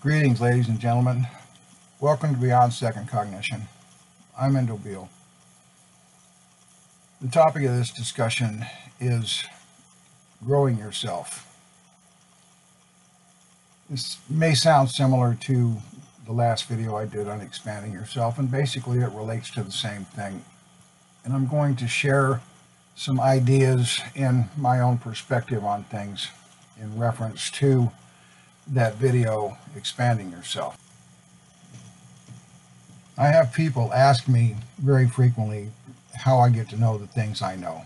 Greetings, ladies and gentlemen. Welcome to Beyond Second Cognition. I'm Beall. The topic of this discussion is growing yourself. This may sound similar to the last video I did on expanding yourself, and basically it relates to the same thing. And I'm going to share some ideas and my own perspective on things in reference to that video, expanding yourself. I have people ask me very frequently how I get to know the things I know.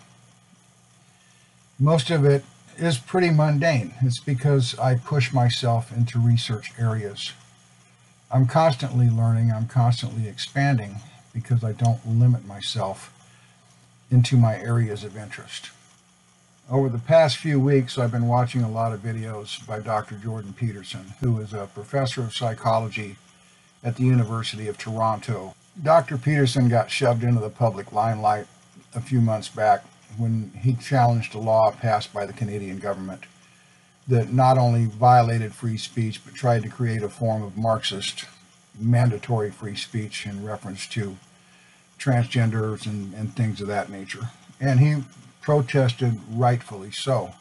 Most of it is pretty mundane. It's because I push myself into research areas. I'm constantly learning, I'm constantly expanding because I don't limit myself into my areas of interest. Over the past few weeks, I've been watching a lot of videos by Dr. Jordan Peterson, who is a professor of psychology at the University of Toronto. Dr. Peterson got shoved into the public limelight a few months back when he challenged a law passed by the Canadian government that not only violated free speech, but tried to create a form of Marxist mandatory free speech in reference to transgenders and things of that nature. And he protested rightfully so.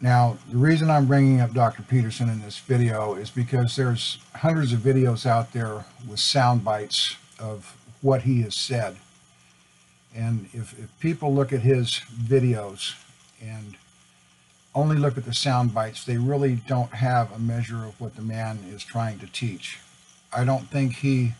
Now, the reason I'm bringing up Dr. Peterson in this video is because there's hundreds of videos out there with sound bites of what he has said. And if people look at his videos and only look at the sound bites, they really don't have a measure of what the man is trying to teach. I don't think he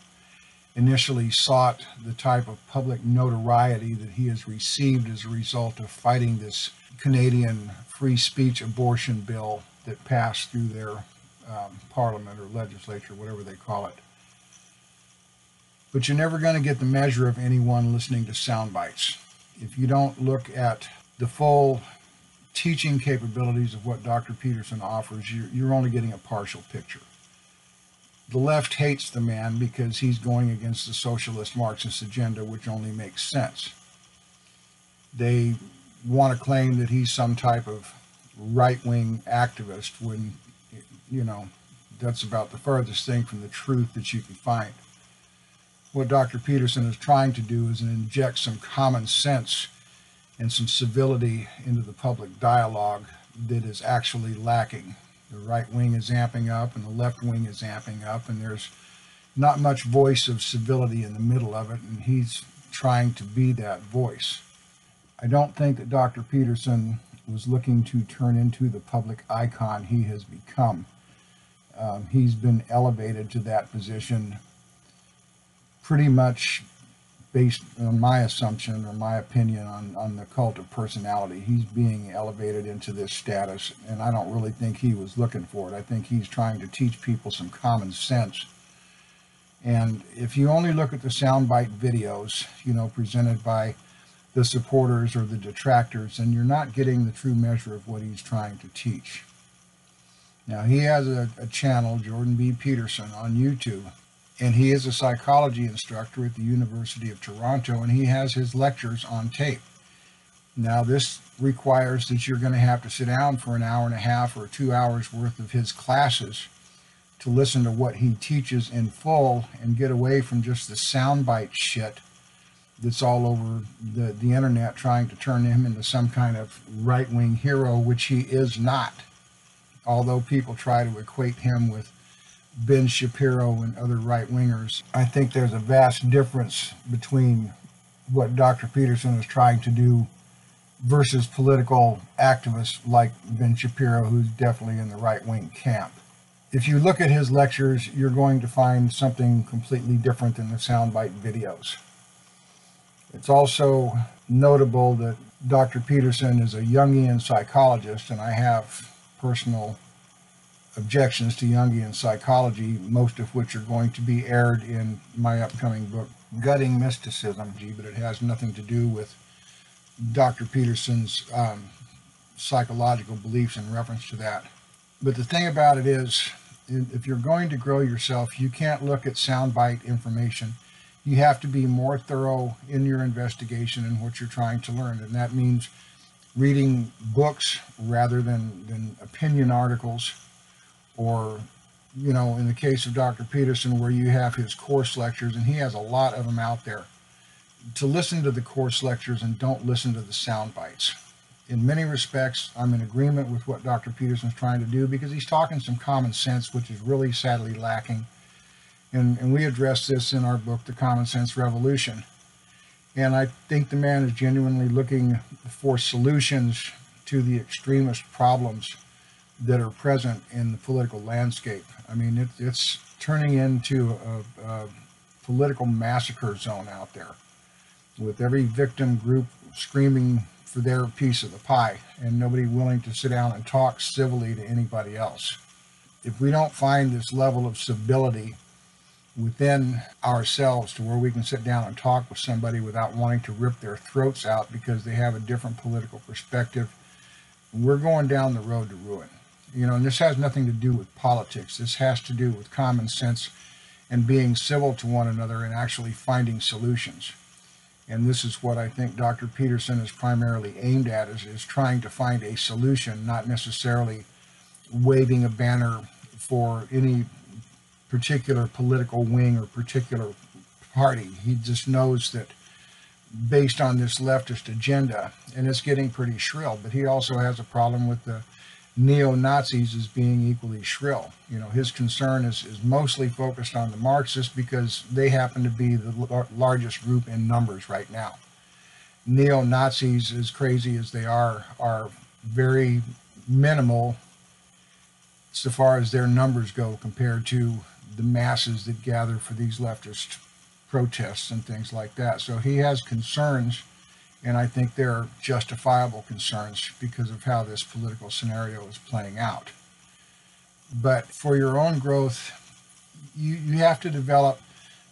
initially sought the type of public notoriety that he has received as a result of fighting this Canadian free speech abortion bill that passed through their parliament or legislature, whatever they call it. But you're never going to get the measure of anyone listening to sound bites. If you don't look at the full teaching capabilities of what Dr. Peterson offers, you're only getting a partial picture. The left hates the man because he's going against the socialist Marxist agenda, which only makes sense. They want to claim that he's some type of right-wing activist when, you know, that's about the furthest thing from the truth that you can find. What Dr. Peterson is trying to do is inject some common sense and some civility into the public dialogue that is actually lacking. The right wing is amping up and the left wing is amping up, and there's not much voice of civility in the middle of it, and he's trying to be that voice. I don't think that Dr. Peterson was looking to turn into the public icon he has become. He's been elevated to that position pretty much based on my assumption or my opinion on the cult of personality. He's being elevated into this status, and I don't really think he was looking for it. I think he's trying to teach people some common sense. And if you only look at the soundbite videos, you know, presented by the supporters or the detractors, then you're not getting the true measure of what he's trying to teach. Now, he has a channel, Jordan B. Peterson, on YouTube. And he is a psychology instructor at the University of Toronto, and he has his lectures on tape. Now, this requires that you're going to have to sit down for an hour and a half or 2 hours worth of his classes to listen to what he teaches in full and get away from just the soundbite shit that's all over the internet trying to turn him into some kind of right-wing hero, which he is not. Although people try to equate him with Ben Shapiro and other right-wingers, I think there's a vast difference between what Dr. Peterson is trying to do versus political activists like Ben Shapiro, who's definitely in the right-wing camp. If you look at his lectures, you're going to find something completely different than the soundbite videos. It's also notable that Dr. Peterson is a Jungian psychologist, and I have personal objections to Jungian psychology, most of which are going to be aired in my upcoming book, Gutting Mysticism, but it has nothing to do with Dr. Peterson's psychological beliefs in reference to that. But the thing about it is, if you're going to grow yourself, you can't look at soundbite information. You have to be more thorough in your investigation and what you're trying to learn, and that means reading books rather than opinion articles or you know, in the case of Dr. Peterson, where you have his course lectures, and he has a lot of them out there, to listen to the course lectures and don't listen to the sound bites. In many respects, I'm in agreement with what Dr. Peterson's trying to do, because he's talking some common sense, which is really sadly lacking. And we address this in our book, The Common Sense Revolution. And I think the man is genuinely looking for solutions to the extremist problems that are present in the political landscape. I mean, it's turning into a political massacre zone out there, with every victim group screaming for their piece of the pie and nobody willing to sit down and talk civilly to anybody else. If we don't find this level of civility within ourselves to where we can sit down and talk with somebody without wanting to rip their throats out because they have a different political perspective, we're going down the road to ruin. You know, and this has nothing to do with politics. This has to do with common sense and being civil to one another and actually finding solutions. And this is what I think Dr. Peterson is primarily aimed at, is trying to find a solution, not necessarily waving a banner for any particular political wing or particular party. He just knows that based on this leftist agenda, and it's getting pretty shrill, but he also has a problem with the neo-Nazis as being equally shrill. You know, his concern is mostly focused on the Marxists because they happen to be the largest group in numbers right now. Neo-Nazis, as crazy as they are very minimal so far as their numbers go compared to the masses that gather for these leftist protests and things like that. So he has concerns, and I think they're justifiable concerns because of how this political scenario is playing out. But for your own growth, you have to develop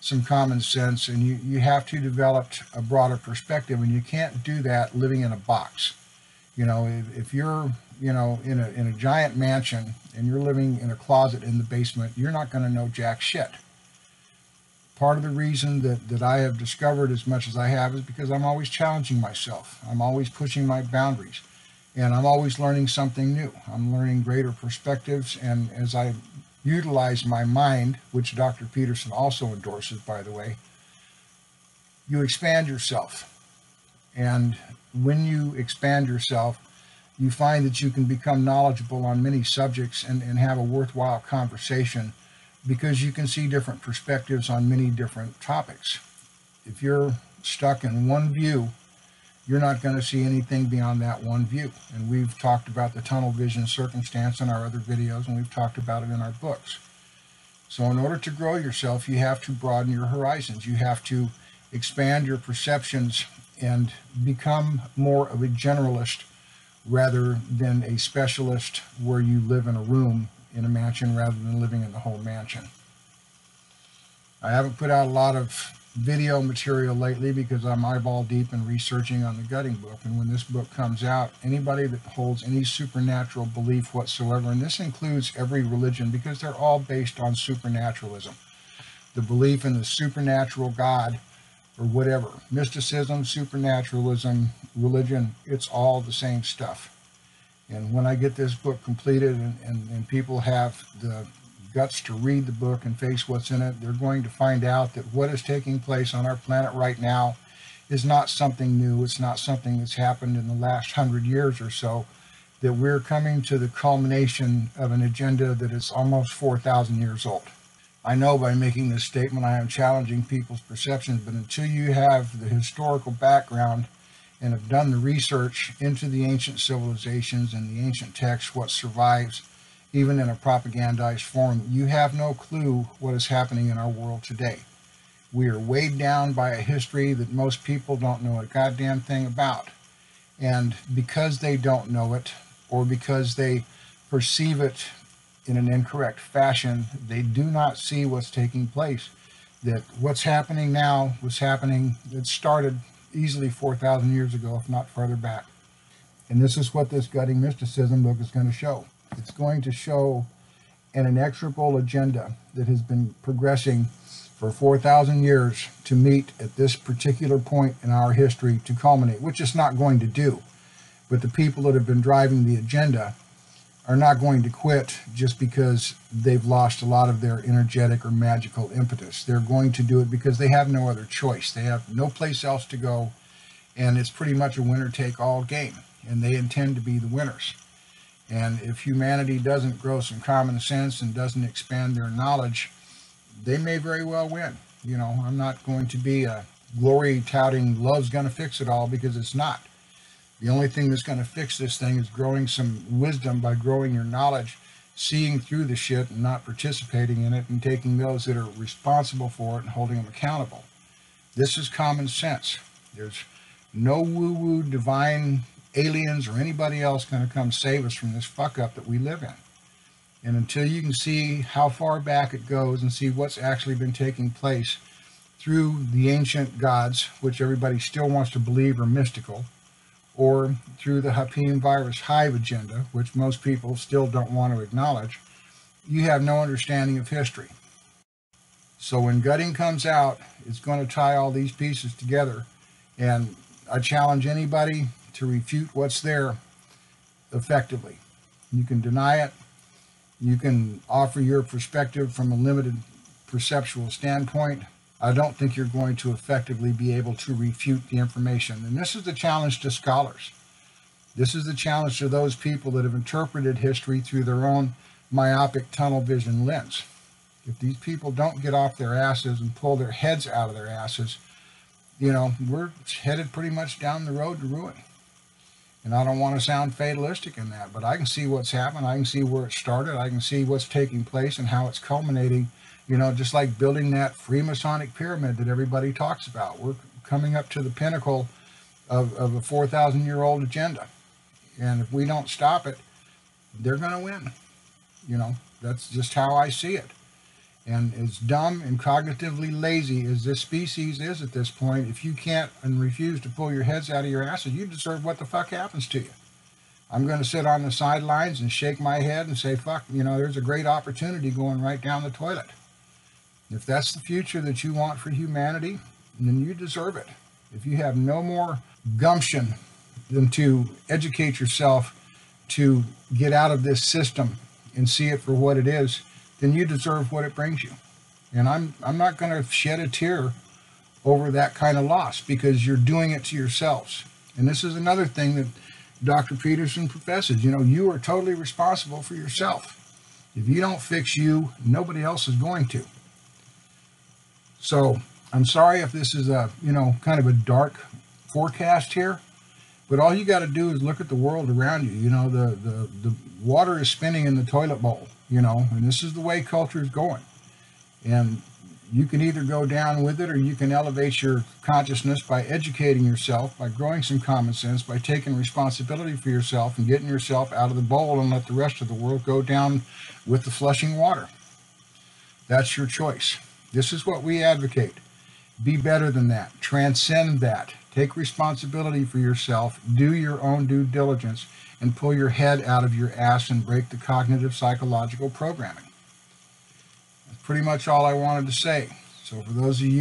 some common sense, and you have to develop a broader perspective, and you can't do that living in a box. You know, if you're, you know, in a giant mansion and you're living in a closet in the basement, you're not going to know jack shit. Part of the reason that I have discovered as much as I have is because I'm always challenging myself. I'm always pushing my boundaries, and I'm always learning something new. I'm learning greater perspectives, and as I utilize my mind, which Dr. Peterson also endorses, by the way, you expand yourself. And when you expand yourself, you find that you can become knowledgeable on many subjects and have a worthwhile conversation, because you can see different perspectives on many different topics. If you're stuck in one view, you're not going to see anything beyond that one view. And we've talked about the tunnel vision circumstance in our other videos, and we've talked about it in our books. So in order to grow yourself, you have to broaden your horizons. You have to expand your perceptions and become more of a generalist rather than a specialist where you live in a room in a mansion rather than living in the whole mansion. I haven't put out a lot of video material lately because I'm eyeball deep in researching on the gutting book, and when this book comes out, anybody that holds any supernatural belief whatsoever, and this includes every religion because they're all based on supernaturalism, the belief in the supernatural God or whatever, mysticism, supernaturalism, religion, it's all the same stuff. And when I get this book completed and people have the guts to read the book and face what's in it, they're going to find out that what is taking place on our planet right now is not something new. It's not something that's happened in the last 100 years or so, that we're coming to the culmination of an agenda that is almost 4,000 years old. I know by making this statement I am challenging people's perceptions, but until you have the historical background and have done the research into the ancient civilizations and the ancient texts, what survives, even in a propagandized form, you have no clue what is happening in our world today. We are weighed down by a history that most people don't know a goddamn thing about. And because they don't know it, or because they perceive it in an incorrect fashion, they do not see what's taking place. That what's happening now was happening, it started easily 4,000 years ago, if not further back. And this is what this Gutting Mysticism book is going to show. It's going to show an inexorable agenda that has been progressing for 4,000 years to meet at this particular point in our history to culminate, which it's not going to do. But the people that have been driving the agenda are not going to quit just because they've lost a lot of their energetic or magical impetus. They're going to do it because they have no other choice. They have no place else to go, and it's pretty much a winner-take-all game, and they intend to be the winners. And if humanity doesn't grow some common sense and doesn't expand their knowledge, they may very well win. You know, I'm not going to be a glory-touting love's going to fix it all, because it's not. The only thing that's going to fix this thing is growing some wisdom by growing your knowledge, seeing through the shit and not participating in it, and taking those that are responsible for it and holding them accountable. This is common sense. There's no woo-woo divine aliens or anybody else going to come save us from this fuck-up that we live in. And until you can see how far back it goes and see what's actually been taking place through the ancient gods, which everybody still wants to believe are mystical, or through the Hapim virus hive agenda, which most people still don't want to acknowledge, you have no understanding of history. So when gutting comes out, it's going to tie all these pieces together, and I challenge anybody to refute what's there effectively. You can deny it, you can offer your perspective from a limited perceptual standpoint. I don't think you're going to effectively be able to refute the information. And this is the challenge to scholars. This is the challenge to those people that have interpreted history through their own myopic tunnel vision lens. If these people don't get off their asses and pull their heads out of their asses, you know, we're headed pretty much down the road to ruin. And I don't want to sound fatalistic in that, but I can see what's happened. I can see where it started. I can see what's taking place and how it's culminating. You know, just like building that Freemasonic pyramid that everybody talks about. We're coming up to the pinnacle of a 4,000-year-old agenda. And if we don't stop it, they're going to win. You know, that's just how I see it. And as dumb and cognitively lazy as this species is at this point, if you can't and refuse to pull your heads out of your asses, you deserve what the fuck happens to you. I'm going to sit on the sidelines and shake my head and say, fuck, you know, there's a great opportunity going right down the toilet. If that's the future that you want for humanity, then you deserve it. If you have no more gumption than to educate yourself to get out of this system and see it for what it is, then you deserve what it brings you. And I'm not going to shed a tear over that kind of loss, because you're doing it to yourselves. And this is another thing that Dr. Peterson professes. You know, you are totally responsible for yourself. If you don't fix you, nobody else is going to. So I'm sorry if this is a, you know, kind of a dark forecast here, but all you got to do is look at the world around you. You know, the water is spinning in the toilet bowl, you know, and this is the way culture is going. And you can either go down with it, or you can elevate your consciousness by educating yourself, by growing some common sense, by taking responsibility for yourself and getting yourself out of the bowl and let the rest of the world go down with the flushing water. That's your choice. This is what we advocate. Be better than that. Transcend that. Take responsibility for yourself. Do your own due diligence and pull your head out of your ass and break the cognitive psychological programming. That's pretty much all I wanted to say. So for those of you